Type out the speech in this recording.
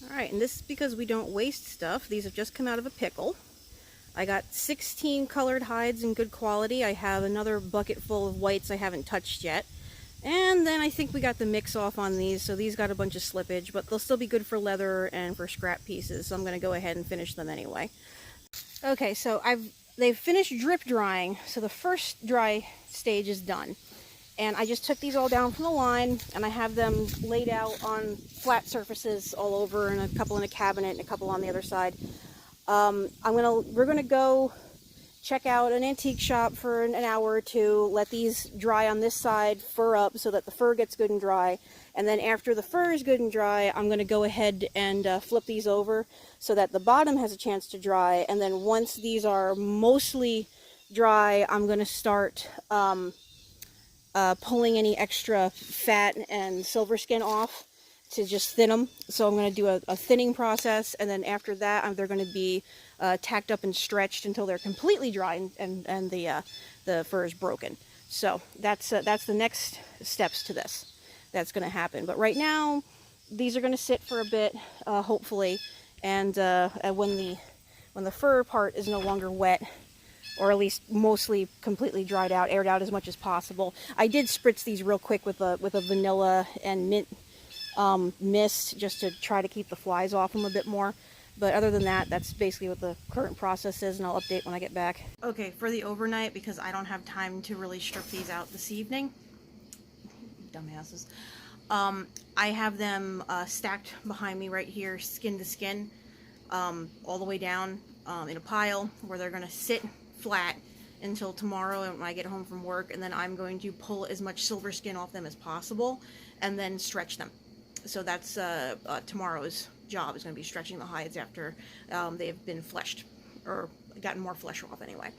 Alright, and this is because we don't waste stuff. These have just come out of a pickle. I got 16 colored hides in good quality. I have another bucket full of whites I haven't touched yet. And then I think we got the mix off on these, so these got a bunch of slippage, but they'll still be good for leather and for scrap pieces, so I'm going to go ahead and finish them anyway. Okay, so they've finished drip drying, so the first dry stage is done. And I just took these all down from the line, and I have them laid out on flat surfaces all over, and a couple in a cabinet and a couple on the other side. We're gonna go check out an antique shop for an hour or two, let these dry on this side, fur up so that the fur gets good and dry, and then after the fur is good and dry, I'm going to go ahead and flip these over so that the bottom has a chance to dry, and then once these are mostly dry, I'm going to start pulling any extra fat and silver skin off to just thin them. So I'm going to do a thinning process, and then after that they're going to be tacked up and stretched until they're completely dry and the fur is broken. So that's the next steps to this that's going to happen. But right now these are going to sit for a bit, hopefully, and when the fur part is no longer wet, or at least mostly completely dried out, aired out as much as possible. I did spritz these real quick with a vanilla and mint mist just to try to keep the flies off them a bit more. But other than that, that's basically what the current process is, and I'll update when I get back. Okay, for the overnight, because I don't have time to really strip these out this evening, dumbasses, I have them stacked behind me right here, skin to skin, all the way down in a pile where they're going to sit flat until tomorrow when I get home from work, and then I'm going to pull as much silver skin off them as possible and then stretch them. So that's tomorrow's job, is going to be stretching the hides after they've been fleshed, or gotten more flesh off anyway.